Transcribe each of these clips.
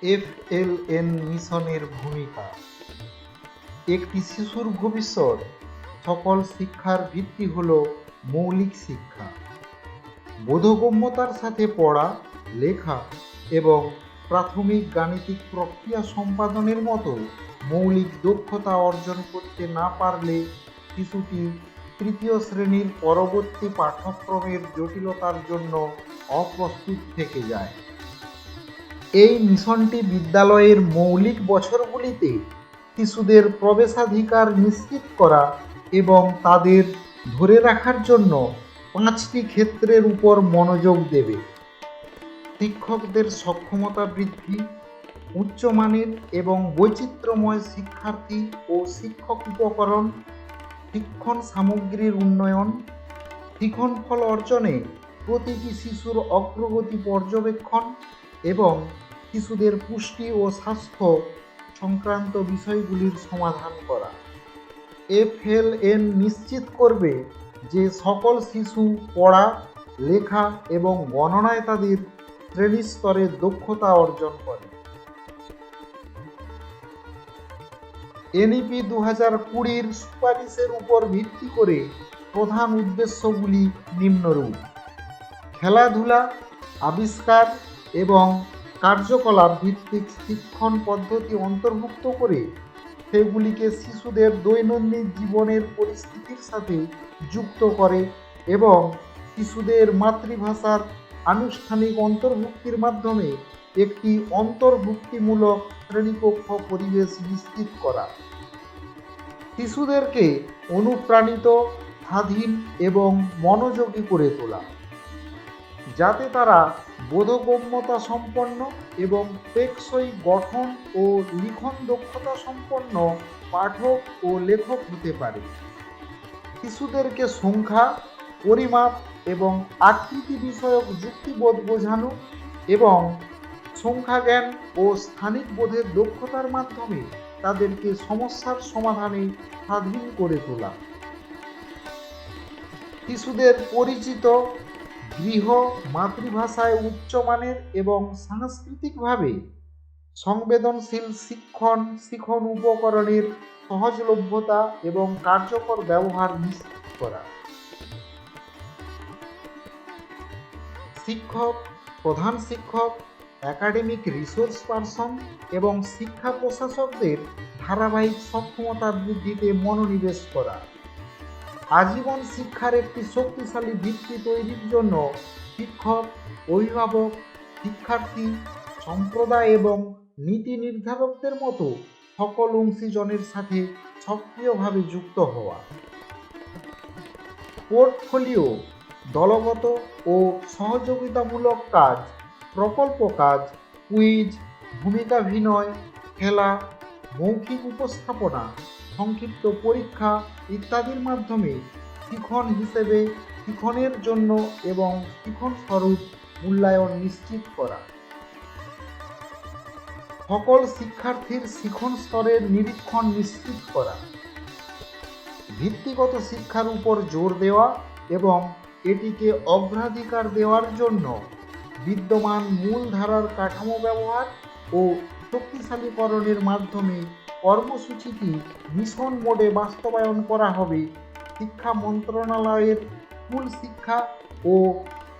FLN মিশনের ভূমিকা। একটি শিশুর ভবিষ্যৎ সকল শিক্ষার ভিত্তি হল মৌলিক শিক্ষা। বোধগম্যতার সাথে পড়া, লেখা এবং প্রাথমিক গাণিতিক প্রক্রিয়া সম্পাদনের মতো মৌলিক দক্ষতা অর্জন করতে না পারলে শিশুটি তৃতীয় শ্রেণীর পরবর্তী পাঠ্যক্রমের জটিলতার জন্য অপ্রস্তুত থেকে যায়। এই মিশনটি বিদ্যালয়ের মৌলিক বছরগুলিতে শিশুদের প্রবেশাধিকার নিশ্চিত করা এবং তাদের ধরে রাখার জন্য 5টি ক্ষেত্রের উপর মনোযোগ দেবে: শিক্ষকদের সক্ষমতা বৃদ্ধি, উচ্চমানের এবং বৈচিত্র্যময় শিক্ষার্থী ও শিক্ষক উপকরণ, শিক্ষণ সামগ্রীর উন্নয়ন, শিক্ষণফল অর্জনে প্রতিটি শিশুর অগ্রগতি পর্যবেক্ষণ এবং শিশুদের পুষ্টি ও স্বাস্থ্য সংক্রান্ত বিষয়গুলির সমাধান করা। FLN নিশ্চিত করবে যে সকল শিশু পড়া, লেখা এবং গণনায় তাদের শ্রেণী স্তরের দক্ষতা অর্জন করে। NEP 2020-র সুপারিশের উপর ভিত্তি করে প্রধান উদ্দেশ্যগুলি নিম্নরূপ: খেলাধুলা, আবিষ্কার এবং কার্যকলাপ ভিত্তিক শিক্ষণ পদ্ধতি অন্তর্ভুক্ত করে সেগুলিকে শিশুদের দৈনন্দিন জীবনের পরিস্থিতির সাথে যুক্ত করে এবং শিশুদের মাতৃভাষার আনুষ্ঠানিক অন্তর্ভুক্তির মাধ্যমে একটি অন্তর্ভুক্তিমূলক শ্রেণীকক্ষ পরিবেশ নিশ্চিত করা। শিশুদেরকে অনুপ্রাণিত, স্বাধীন এবং মনোযোগী করে তোলা, যাতে তারা বোধগম্যতা সম্পন্ন এবং টেকসই গঠন ও লিখন দক্ষতা সম্পন্ন পাঠক ও লেখক হতে পারে। শিশুদেরকে সংখ্যা, পরিমাপ এবং আকৃতি বিষয়ক যুক্তিবোধ বোঝানো এবং সংখ্যাজ্ঞান ও স্থানিক বোধের দক্ষতার মাধ্যমে তাদেরকে সমস্যার সমাধানে স্বাধীন করে তোলা। শিশুদের পরিচিত গৃহ মাতৃভাষায় উচ্চমানের এবং সাংস্কৃতিকভাবে সংবেদনশীল শিক্ষণ উপকরণের সহজলভ্যতা এবং কার্যকর ব্যবহার নিশ্চিত করা। শিক্ষক, প্রধান শিক্ষক, একাডেমিক রিসোর্স পারসন এবং শিক্ষা প্রশাসকদের ধারাবাহিক সক্ষমতা বৃদ্ধিতে মনোনিবেশ করা। আজীবন শিক্ষার একটি শক্তিশালী ভিত্তি তৈরির জন্য শিক্ষক, অভিভাবক, শিক্ষার্থী, সম্প্রদায় এবং নীতি নির্ধারকদের মতো সকল অংশীজনের সাথে সক্রিয়ভাবে যুক্ত হওয়া। পোর্টফোলিও, দলগত ও সহযোগিতামূলক কাজ, প্রকল্প কাজ, কুইজ, ভূমিকাভিনয়, খেলা, মৌখিক উপস্থাপনা, সংক্ষিপ্ত পরীক্ষা ইত্যাদির মাধ্যমে শিক্ষণের জন্য এবং শিক্ষণ স্বরূপ মূল্যায়ন নিশ্চিত করা। সকল শিক্ষার্থীর শিক্ষণ স্তরের নিরীক্ষণ নিশ্চিত করা। ভিত্তিগত শিক্ষার উপর জোর দেওয়া এবং এটিকে অগ্রাধিকার দেওয়ার জন্য বিদ্যমান মূলধারার কাঠামো ব্যবহার ও শক্তিশালীকরণের মাধ্যমে কর্মসূচিটি মিশন মোডে বাস্তবায়ন করা হবে। শিক্ষা মন্ত্রণালয়ের স্কুল শিক্ষা ও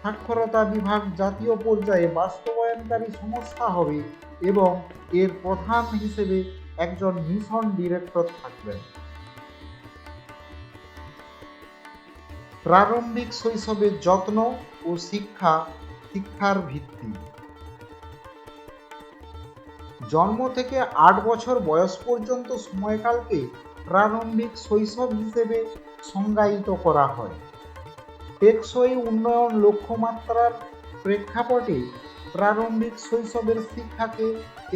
সাক্ষরতা বিভাগ জাতীয় পর্যায়ে বাস্তবায়নকারী সংস্থা হবে এবং এর প্রধান হিসেবে একজন মিশন ডিরেক্টর থাকবেন। প্রারম্ভিক শৈশবের যত্ন ও শিক্ষার ভিত্তি। জন্ম থেকে 8 বছর বয়স পর্যন্ত সময়কালকে প্রারম্ভিক শৈশব হিসেবে সংজ্ঞায়িত করা হয়। টেকসই উন্নয়ন লক্ষ্যমাত্রার প্রেক্ষাপটে প্রারম্ভিক শৈশবের শিক্ষাকে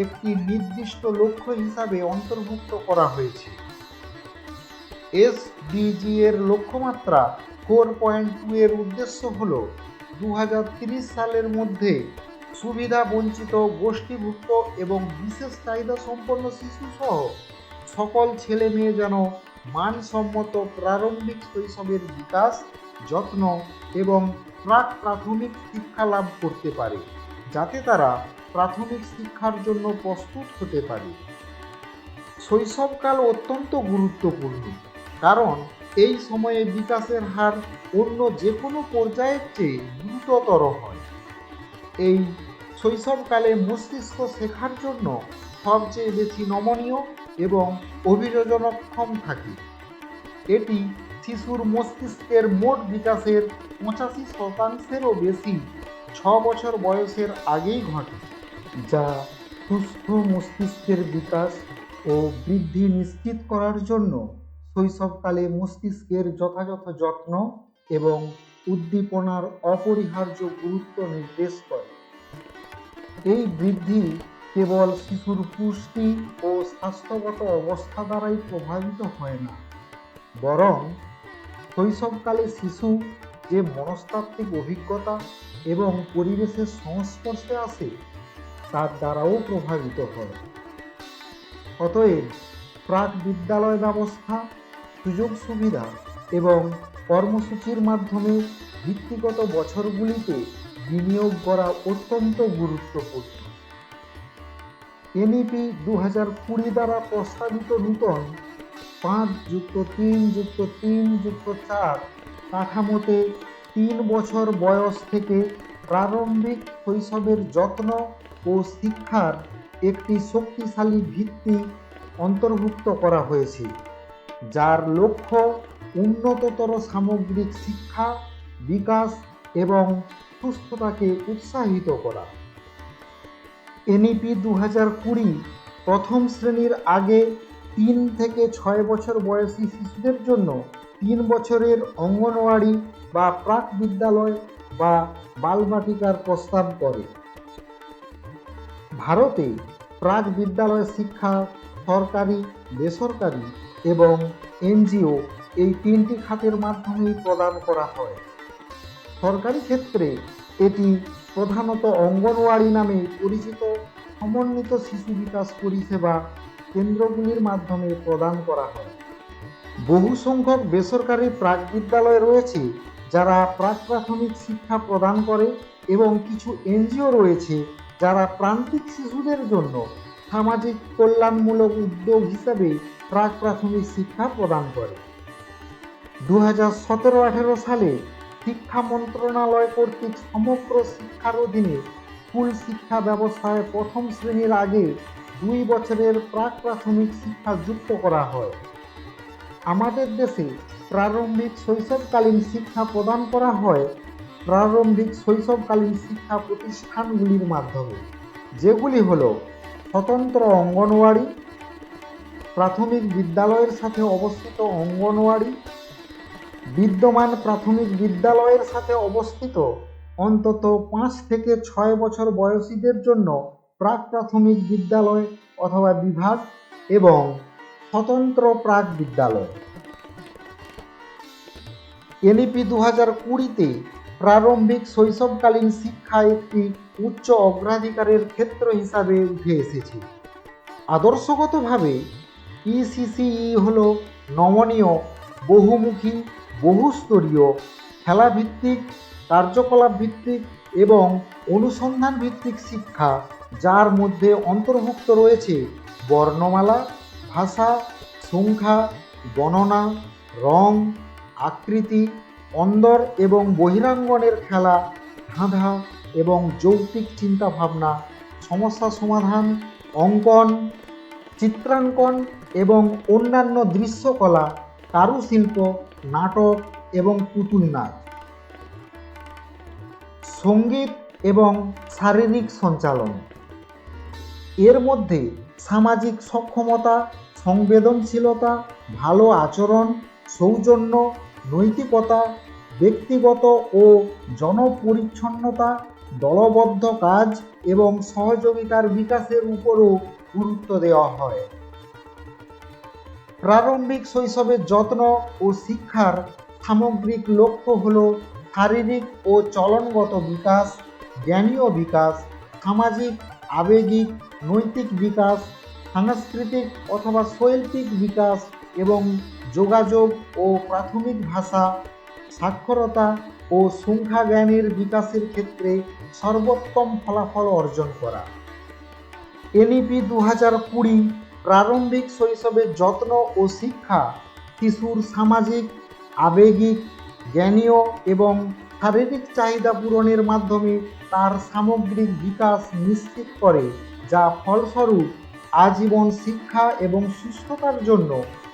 একটি নির্দিষ্ট লক্ষ্য হিসাবে অন্তর্ভুক্ত করা হয়েছে। SDG এর লক্ষ্যমাত্রা 4.2 এর উদ্দেশ্য হল 2030 সালের মধ্যে সুবিধা বঞ্চিত, গোষ্ঠীভুক্ত এবং বিশেষ চাহিদা সম্পন্ন শিশু সহ সকল ছেলে মেয়ে যেন মানসম্মত প্রারম্ভিক শৈশবের বিকাশ, যত্ন এবং প্রাক প্রাথমিক শিক্ষা লাভ করতে পারে, যাতে তারা প্রাথমিক শিক্ষার জন্য প্রস্তুত হতে পারে। শৈশবকাল অত্যন্ত গুরুত্বপূর্ণ, কারণ এই সময়ে বিকাশের হার অন্য যে কোনো পর্যায়ের চেয়ে দ্রুততর হয়। এই শৈশবকালে মস্তিষ্ক শেখার জন্য সবচেয়ে বেশি নমনীয় এবং অভিযোজনক্ষম থাকে। এটি শিশুর মস্তিষ্কের মোট বিকাশের 85%-এরও বেশি 6 বছর বয়সের আগেই ঘটে, যা সুস্থ মস্তিষ্কের বিকাশ ও বৃদ্ধি নিশ্চিত করার জন্য শৈশবকালে মস্তিষ্কের যথাযথ যত্ন এবং উদ্দীপনার অপরিহার্য গুরুত্ব নির্দেশ করে। এই বৃদ্ধি কেবল শিশুর পুষ্টি ও স্বাস্থ্যগত অবস্থা দ্বারাই প্রভাবিত হয় না, বরং শৈশবকালে শিশু যে মনস্তাত্ত্বিক অভিজ্ঞতা এবং পরিবেশের সংস্পর্শে আসে তার দ্বারাও প্রভাবিত হয়। অতএব প্রাক বিদ্যালয় ব্যবস্থা, সুযোগ সুবিধা এবং কর্মসূচির মাধ্যমে ভিত্তিগত বছরগুলিতে বিনিয়োগ করা অত্যন্ত গুরুত্বপূর্ণ। এনইপি 2020 দ্বারা প্রস্তাবিত নূতন 5+3+3+4 কাঠামোতে 3 বছর বয়স থেকে প্রারম্ভিক শৈশবের যত্ন ও শিক্ষার একটি শক্তিশালী ভিত্তি অন্তর্ভুক্ত করা হয়েছে, যার লক্ষ্য উন্নততর সামগ্রিক শিক্ষা, বিকাশ এবং সুস্থতাকে উৎসাহিত করা। এনইপি 2020 প্রথম শ্রেণীর আগে 3 থেকে 6 বছর বয়সী শিশুদের জন্য 3 বছরের অঙ্গনওয়াড়ি বা প্রাক বিদ্যালয় বা বালবাটিকার প্রস্তাব করে। ভারতে প্রাক বিদ্যালয় শিক্ষা সরকারি, বেসরকারি এবং এনজিও এই 3টি খাতের মাধ্যমেই প্রদান করা হয়। সরকারি ক্ষেত্রে এটি প্রধানত অঙ্গনওয়াড়ি নামে পরিচিত সমন্বিত শিশু বিকাশ পরিষেবা কেন্দ্রগুলির মাধ্যমে প্রদান করা হয়। বহু সংখ্যক বেসরকারি প্রাক বিদ্যালয় রয়েছে যারা প্রাক প্রাথমিক শিক্ষা প্রদান করে এবং কিছু এনজিও রয়েছে যারা প্রান্তিক শিশুদের জন্য সামাজিক কল্যাণমূলক উদ্যোগ হিসাবে প্রাক প্রাথমিক শিক্ষা প্রদান করে। 2017-18 সালে শিক্ষা মন্ত্রণালয় কর্তৃক সমগ্র শিক্ষার অধীনে স্কুল শিক্ষা ব্যবস্থায় প্রথম শ্রেণীর আগে 2 বছরের প্রাক প্রাথমিক শিক্ষা যুক্ত করা হয়। আমাদের দেশে প্রারম্ভিক শৈশবকালীন শিক্ষা প্রদান করা হয় প্রারম্ভিক শৈশবকালীন শিক্ষা প্রতিষ্ঠানগুলির মাধ্যমে, যেগুলি হল স্বতন্ত্র অঙ্গনওয়াড়ি, প্রাথমিক বিদ্যালয়ের সাথে অবস্থিত অঙ্গনওয়াড়ি, বিদ্যমান প্রাথমিক বিদ্যালয়ের সাথে অবস্থিত অন্তত 5 থেকে 6 বছর বয়সীদের জন্য প্রাক প্রাথমিক বিদ্যালয় অথবা বিভাগ এবং স্বতন্ত্র প্রাক বিদ্যালয়। এনইপি 2020-তে প্রারম্ভিক শৈশবকালীন শিক্ষা একটি উচ্চ অগ্রাধিকারের ক্ষেত্র হিসাবে উঠে এসেছে। আদর্শগতভাবে ইসিসিই হল নমনীয়, বহুমুখী, বহুস্তরীয়, খেলাভিত্তিক, কার্যকলাপ ভিত্তিক এবং অনুসন্ধান ভিত্তিক শিক্ষা, যার মধ্যে অন্তর্ভুক্ত রয়েছে বর্ণমালা, ভাষা, সংখ্যা, গণনা, রং, আকৃতি, অন্দর এবং বহিরাঙ্গনের খেলা, ধাঁধা এবং যৌক্তিক চিন্তাভাবনা, সমস্যা সমাধান, অঙ্কন, চিত্রাঙ্কন এবং অন্যান্য দৃশ্যকলা, কারুশিল্প, নাটক এবং পুতুল নাচ, সঙ্গীত এবং শারীরিক সঞ্চালন। এর মধ্যে সামাজিক সক্ষমতা, সংবেদনশীলতা, ভালো আচরণ, সৌজন্য, নৈতিকতা, ব্যক্তিগত ও জনপরিচ্ছন্নতা, দলবদ্ধ কাজ এবং সহযোগিতার বিকাশের উপরও গুরুত্ব দেওয়া হয়। প্রারম্ভিক শৈশবের যত্ন ও শিক্ষার সামগ্রিক লক্ষ্য হল শারীরিক ও চলনগত বিকাশ, জ্ঞানীয় বিকাশ, সামাজিক, আবেগিক, নৈতিক বিকাশ, সাংস্কৃতিক অথবা শৈল্পিক বিকাশ এবং যোগাযোগ ও প্রাথমিক ভাষা, সাক্ষরতা, ও সংখ্যা জ্ঞানের বিকাশের ক্ষেত্রে সর্বোত্তম ফলাফল অর্জন করা। এনইপি 2020 প্রারম্ভিক শৈশবের যত্ন ও শিক্ষা শিশুর সামাজিক, আবেগিক, জ্ঞানীয় এবং শারীরিক চাহিদা পূরণের মাধ্যমে তার সামগ্রিক বিকাশ নিশ্চিত করে, যা ফলস্বরূপ আজীবন শিক্ষা এবং সুস্থতার জন্য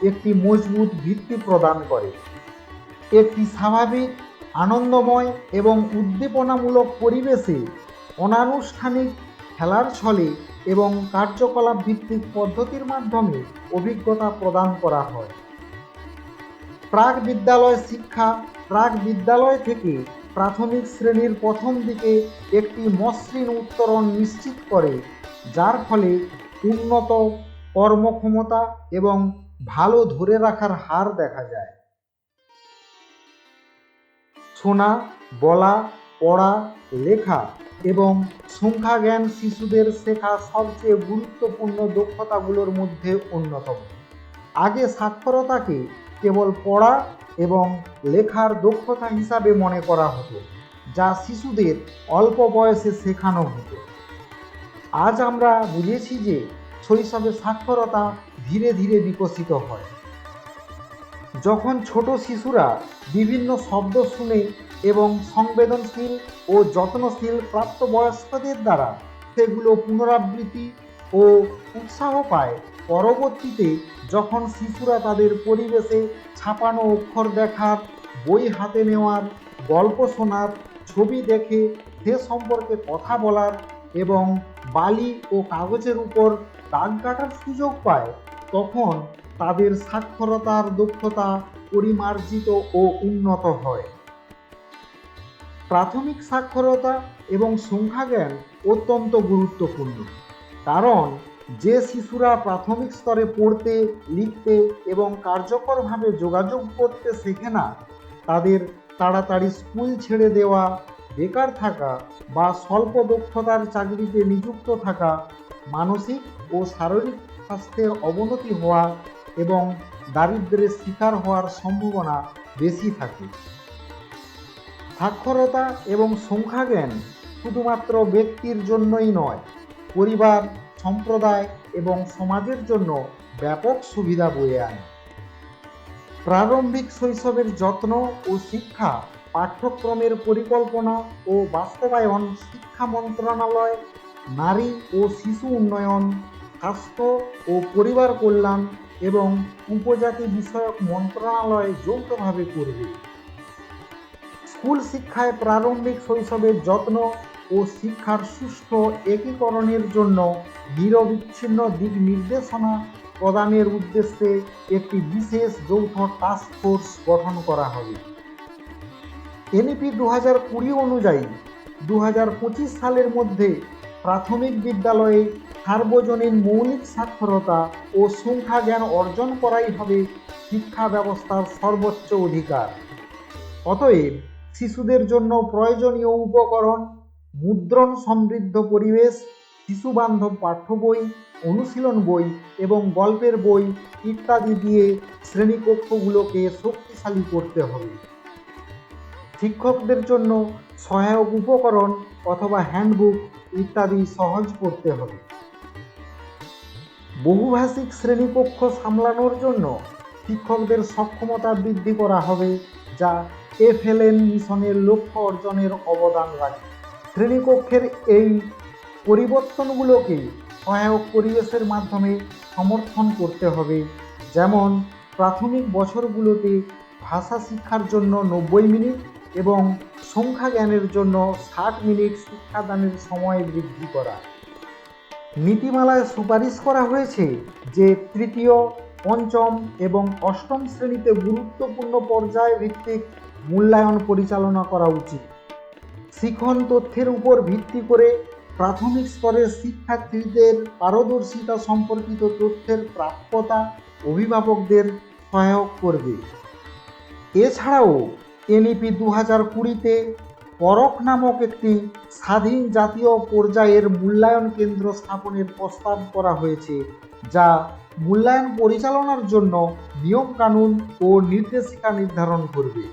একটি মজবুত ভিত্তি প্রদান করে। একটি স্বাভাবিক, আনন্দময় এবং উদ্দীপনামূলক পরিবেশে অনানুষ্ঠানিক খেলার ছলে এবং কার্যকলাপ ভিত্তিক পদ্ধতির মাধ্যমে অভিজ্ঞতা প্রদান করা হয়। প্রাক বিদ্যালয় শিক্ষা প্রাক বিদ্যালয় থেকে প্রাথমিক শ্রেণীর প্রথম দিকে একটি মসৃণ উত্তরণ নিশ্চিত করে, যার ফলে উন্নত কর্মক্ষমতা এবং ভালো ধরে রাখার হার দেখা যায়। শোনা, বলা, পড়া, লেখা এবং সংখ্যা জ্ঞান শিশুদের শেখা সবচেয়ে গুরুত্বপূর্ণ দক্ষতাগুলোর মধ্যে অন্যতম। আগে সাক্ষরতাকে কেবল পড়া এবং লেখার দক্ষতা হিসাবে মনে করা হতো, যা শিশুদের অল্প বয়সে শেখানো হতো। আজ আমরা বুঝেছি যে শৈশবে সাক্ষরতা ধীরে ধীরে বিকশিত হয়। যখন ছোট শিশুরা বিভিন্ন শব্দ শুনে এবং সংবেদনশীল ও যত্নশীল প্রাপ্তবয়স্কদের দ্বারা সেগুলো পুনরাবৃত্তি ও উৎসাহ পায়, পরবর্তীতে যখন শিশুরা তাদের পরিবেশে ছাপানো অক্ষর দেখার, বই হাতে নেওয়ার, গল্প শোনার, ছবি দেখে সে সম্পর্কে কথা বলার এবং বালি ও কাগজের উপর দাগ কাটার সুযোগ পায়, তখন তাদের সাক্ষরতার দক্ষতা পরিমার্জিত ও উন্নত হয়। প্রাথমিক সাক্ষরতা এবং সংখ্যাজ্ঞান অত্যন্ত গুরুত্বপূর্ণ, কারণ যে শিশুরা প্রাথমিক স্তরে পড়তে, লিখতে এবং কার্যকরভাবে যোগাযোগ করতে শেখে না, তাদের তাড়াতাড়ি স্কুল ছেড়ে দেওয়া, বেকার থাকা বা স্বল্প দক্ষতার চাকরিতে নিযুক্ত থাকা, মানসিক ও শারীরিক স্বাস্থ্যের অবনতি হওয়া এবং দারিদ্র্যের শিকার হওয়ার সম্ভাবনা বেশি থাকে। সাক্ষরতা এবং সংখ্যাজ্ঞান শুধুমাত্র ব্যক্তির জন্যই নয়, পরিবার, সম্প্রদায় এবং সমাজের জন্য ব্যাপক সুবিধা বয়ে আনে। প্রারম্ভিক শৈশবের যত্ন ও শিক্ষা পাঠ্যক্রমের পরিকল্পনা ও বাস্তবায়ন শিক্ষা মন্ত্রণালয়, নারী ও শিশু উন্নয়ন, স্বাস্থ্য ও পরিবার কল্যাণ এবং উপজাতি বিষয়ক মন্ত্রণালয় যৌথভাবে করবে। স্কুল শিক্ষায় প্রারম্ভিক শৈশবের যত্ন ও শিক্ষার সুষ্ঠু একীকরণের জন্য নিরবিচ্ছিন্ন দিক নির্দেশনা প্রদানের উদ্দেশ্যে একটি বিশেষ যৌথ টাস্ক ফোর্স গঠন করা হবে। এনইপি 2020 অনুযায়ী 2025 সালের মধ্যে প্রাথমিক বিদ্যালয়ে সার্বজনীন মৌলিক সাক্ষরতা ও সংখ্যা জ্ঞান অর্জন করাই হবে শিক্ষা ব্যবস্থার সর্বোচ্চ অধিকার। অতএব শিশুদের জন্য প্রয়োজনীয় উপকরণ, মুদ্রণ সমৃদ্ধ পরিবেশ, শিশুবান্ধব পাঠ্য বই, অনুশীলন বই এবং গল্পের বই ইত্যাদি দিয়ে শ্রেণীকক্ষগুলোকে শক্তিশালী করতে হবে। শিক্ষকদের জন্য সহায়ক উপকরণ অথবা হ্যান্ডবুক ইত্যাদি সহজ করতে হবে। বহুভাষিক শ্রেণীকক্ষ সামলানোর জন্য শিক্ষকদের সক্ষমতা বৃদ্ধি করা হবে, যা FLN মিশনের লক্ষ্য অর্জনের অবদান রাখে। শ্রেণীকক্ষের এই পরিবর্তনগুলোকে সহায়ক পরিবেশের মাধ্যমে সমর্থন করতে হবে, যেমন প্রাথমিক বছরগুলোতে ভাষা শিক্ষার জন্য 90 মিনিট এবং সংখ্যা জ্ঞানের জন্য 60 মিনিট শিক্ষাদানের সময় বৃদ্ধি করা। নীতিমালায় সুপারিশ করা হয়েছে যে তৃতীয়, পঞ্চম এবং অষ্টম শ্রেণীতে গুরুত্বপূর্ণ পর্যায়ভিত্তিক মূল্যায়ন পরিচালনা করা উচিত। শিখন তথ্যের উপর ভিত্তি করে প্রাথমিক স্তরের শিক্ষার্থীদের পারদর্শিতা সম্পর্কিত তথ্যের প্রাপ্যতা অভিভাবকদের সহায়ক করবে। এছাড়াও এনইপি 2020-তে পরখ নামক একটি স্বাধীন জাতীয় পর্যায়ের মূল্যায়ন কেন্দ্র স্থাপনের প্রস্তাব করা হয়েছে, যা মূল্যায়ন পরিচালনার জন্য নিয়মকানুন ও নির্দেশিকা নির্ধারণ করবে।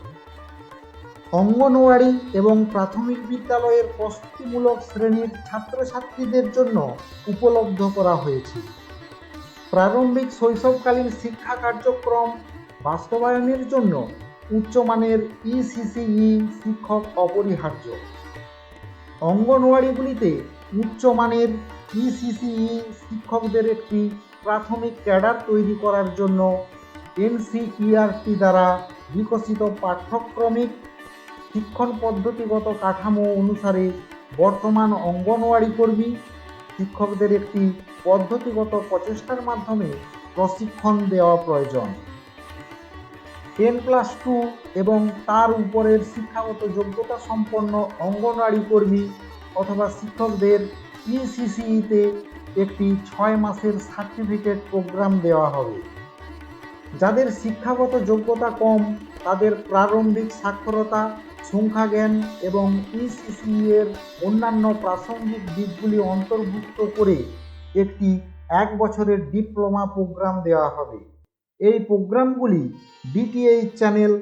অঙ্গনওয়াড়ি এবং প্রাথমিক বিদ্যালয়ের প্রস্তুতিমূলক শ্রেণীর ছাত্রছাত্রীদের জন্য উপলব্ধ করা হয়েছে। প্রারম্ভিক শৈশবকালীন শিক্ষা কার্যক্রম বাস্তবায়নের জন্য উচ্চমানের ইসিসিই শিক্ষক অপরিহার্য। অঙ্গনওয়াড়িগুলিতে উচ্চমানের ইসিসিই শিক্ষকদের একটি প্রাথমিক ক্যাডার তৈরি করার জন্য এনসিইআরটি দ্বারা বিকশিত পাঠ্যক্রমিক শিক্ষণ পদ্ধতিগত কাঠামো অনুসারে বর্তমান অঙ্গনওয়াড়ি কর্মী শিক্ষকদের একটি পদ্ধতিগত প্রচেষ্টার মাধ্যমে প্রশিক্ষণ দেওয়া প্রয়োজন। 10+2 এবং তার উপরের শিক্ষাগত যোগ্যতা সম্পন্ন অঙ্গনওয়াড়ি কর্মী অথবা শিক্ষকদের ইসিসিইতে একটি 6 মাসের সার্টিফিকেট প্রোগ্রাম দেওয়া হবে। যাদের শিক্ষাগত যোগ্যতা কম তাদের প্রারম্ভিক সাক্ষরতা, সংখ্যাজ্ঞান এবং ইসিসিই এর অন্যান্য প্রাসঙ্গিক দিকগুলি অন্তর্ভুক্ত করে একটি 1 বছরের ডিপ্লোমা প্রোগ্রাম দেওয়া হবে। এই প্রোগ্রামগুলি ডিটিএইচ চ্যানেল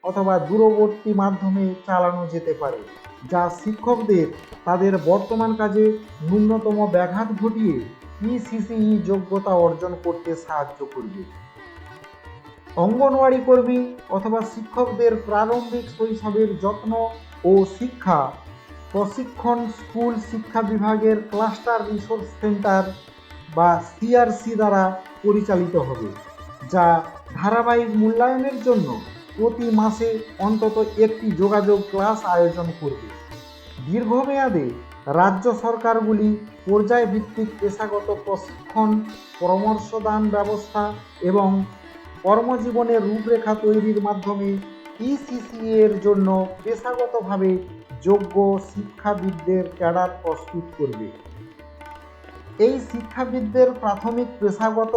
অথবা দূরবর্তী মাধ্যমে চালানো যেতে পারে, যা শিক্ষকদের তাদের বর্তমান কাজে ন্যূনতম ব্যাঘাত ঘটিয়ে ইসিসিই যোগ্যতা অর্জন করতে সাহায্য করবে। অঙ্গনওয়াড়ি কর্মী অথবা শিক্ষকদের প্রারম্ভিক শৈশবের যত্ন ও শিক্ষা প্রশিক্ষণ স্কুল শিক্ষা বিভাগের ক্লাস্টার রিসোর্স সেন্টার বা সিআরসি দ্বারা পরিচালিত হবে, যা ধারাবাহিক মূল্যায়নের জন্য প্রতি মাসে অন্তত একটি যোগাযোগ ক্লাস আয়োজন করবে। দীর্ঘমেয়াদে রাজ্য সরকারগুলি পর্যায়ভিত্তিক পেশাগত প্রশিক্ষণ, পরামর্শদান ব্যবস্থা এবং কর্মজীবনের রূপরেখা তৈরির মাধ্যমে ইসিসিই এর জন্য পেশাগতভাবে যোগ্য শিক্ষাবিদদের ক্যাডার প্রস্তুত করবে। এই শিক্ষাবিদদের প্রাথমিক পেশাগত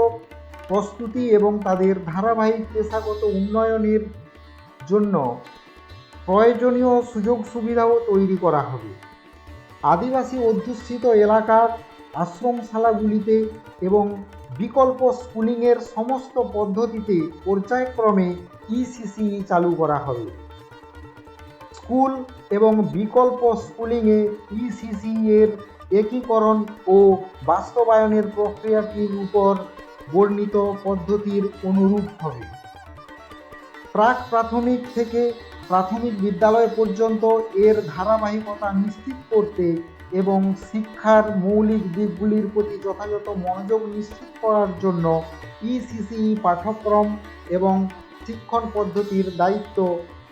প্রস্তুতি এবং তাদের ধারাবাহিক পেশাগত উন্নয়নের জন্য প্রয়োজনীয় সুযোগ সুবিধাও তৈরি করা হবে। আদিবাসী অধ্যুষিত এলাকার আশ্রমশালাগুলিতে এবং বিকল্প স্কুলিংয়ের সমস্ত পদ্ধতিতে পর্যায়ক্রমে ইসিসিই চালু করা হবে। স্কুল এবং বিকল্প স্কুলিংয়ে ইসিসিই এর একীকরণ ও বাস্তবায়নের প্রক্রিয়াটির উপর বর্ণিত পদ্ধতির অনুরূপ হবে। প্রাক প্রাথমিক থেকে প্রাথমিক বিদ্যালয় পর্যন্ত এর ধারাবাহিকতা নিশ্চিত করতে এবং শিক্ষার মৌলিক দিকগুলির প্রতি যথাযথ মনোযোগ নিশ্চিত করার জন্য ইসিসিই পাঠ্যক্রম এবং শিক্ষণ পদ্ধতির দায়িত্ব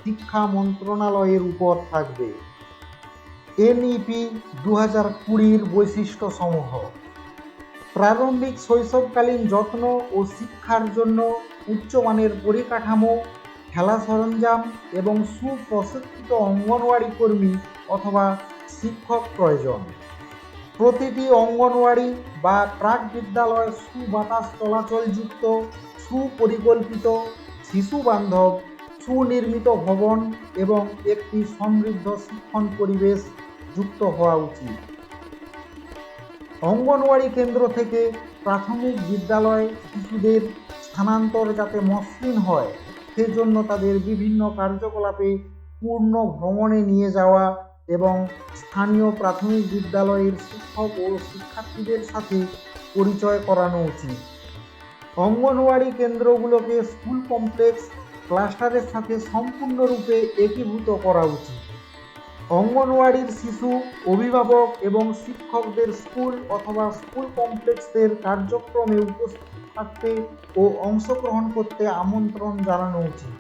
শিক্ষা মন্ত্রণালয়ের উপর থাকবে। এনইপি 2020 বৈশিষ্ট্যসমূহ: প্রারম্ভিক শৈশবকালীন যত্ন ও শিক্ষার জন্য উচ্চমানের পরিকাঠামো, খেলা সরঞ্জাম এবং সুপ্রশিক্ষিত অঙ্গনওয়াড়ি কর্মী অথবা শিক্ষক প্রয়োজন। প্রতিটি অঙ্গনওয়াড়ি বা প্রাক বিদ্যালয় সুবাতাস চলাচলযুক্ত, সুপরিকল্পিত, শিশুবান্ধব, সুনির্মিত ভবন এবং একটি সমৃদ্ধ শিক্ষণ পরিবেশ যুক্ত হওয়া উচিত। অঙ্গনওয়াড়ি কেন্দ্র থেকে প্রাথমিক বিদ্যালয়ে শিশুদের স্থানান্তর যাতে মসৃণ হয় সেজন্য তাদের বিভিন্ন কার্যকলাপে পূর্ণ ভ্রমণে নিয়ে যাওয়া এবং স্থানীয় প্রাথমিক বিদ্যালয়ের শিক্ষক ও শিক্ষার্থীদের সাথে পরিচয় করানো উচিত। অঙ্গনওয়াড়ি কেন্দ্রগুলোকে স্কুল কমপ্লেক্স ক্লাস্টারের সাথে সম্পূর্ণরূপে একীভূত করা উচিত। অঙ্গনওয়াড়ির শিশু, অভিভাবক এবং শিক্ষকদের স্কুল অথবা স্কুল কমপ্লেক্সের কার্যক্রমে উপস্থিত থাকতে ও অংশগ্রহণ করতে আমন্ত্রণ জানানো উচিত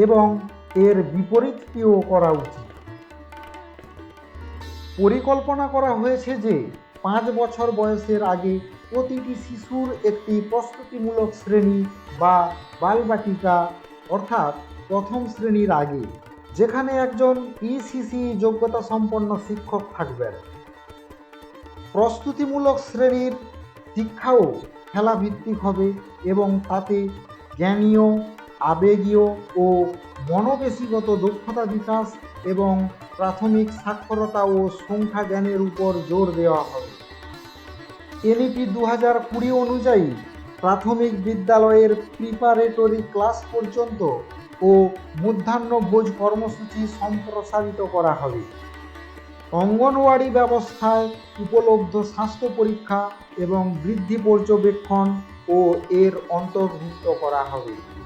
এবং এর বিপরীতটিও করা উচিত। পরিকল্পনা করা হয়েছে যে 5 বছর বয়সের আগে প্রতিটি শিশুর একটি প্রস্তুতিমূলক শ্রেণী বা বালবাটিকা অর্থাৎ প্রথম শ্রেণীর আগে, যেখানে একজন ইসিসিই যোগ্যতা সম্পন্ন শিক্ষক থাকবেন। প্রস্তুতিমূলক শ্রেণীর শিক্ষাও খেলাভিত্তিক হবে এবং তাতে জ্ঞানীয়, আবেগীয় ও মনোপেশিগত দক্ষতা বিকাশ এবং প্রাথমিক সাক্ষরতা ও সংখ্যা জ্ঞানের উপর জোর দেওয়া হবে। এনইপি 2020 অনুযায়ী প্রাথমিক বিদ্যালয়ের প্রিপারেটরি ক্লাস পর্যন্ত ও মধ্যাহ্নভোজ কর্মসূচি সম্প্রসারিত করা হবে। অঙ্গনওয়াড়ি ব্যবস্থায় উপলব্ধ স্বাস্থ্য পরীক্ষা এবং বৃদ্ধি পর্যবেক্ষণ ও এর অন্তর্ভুক্ত করা হবে।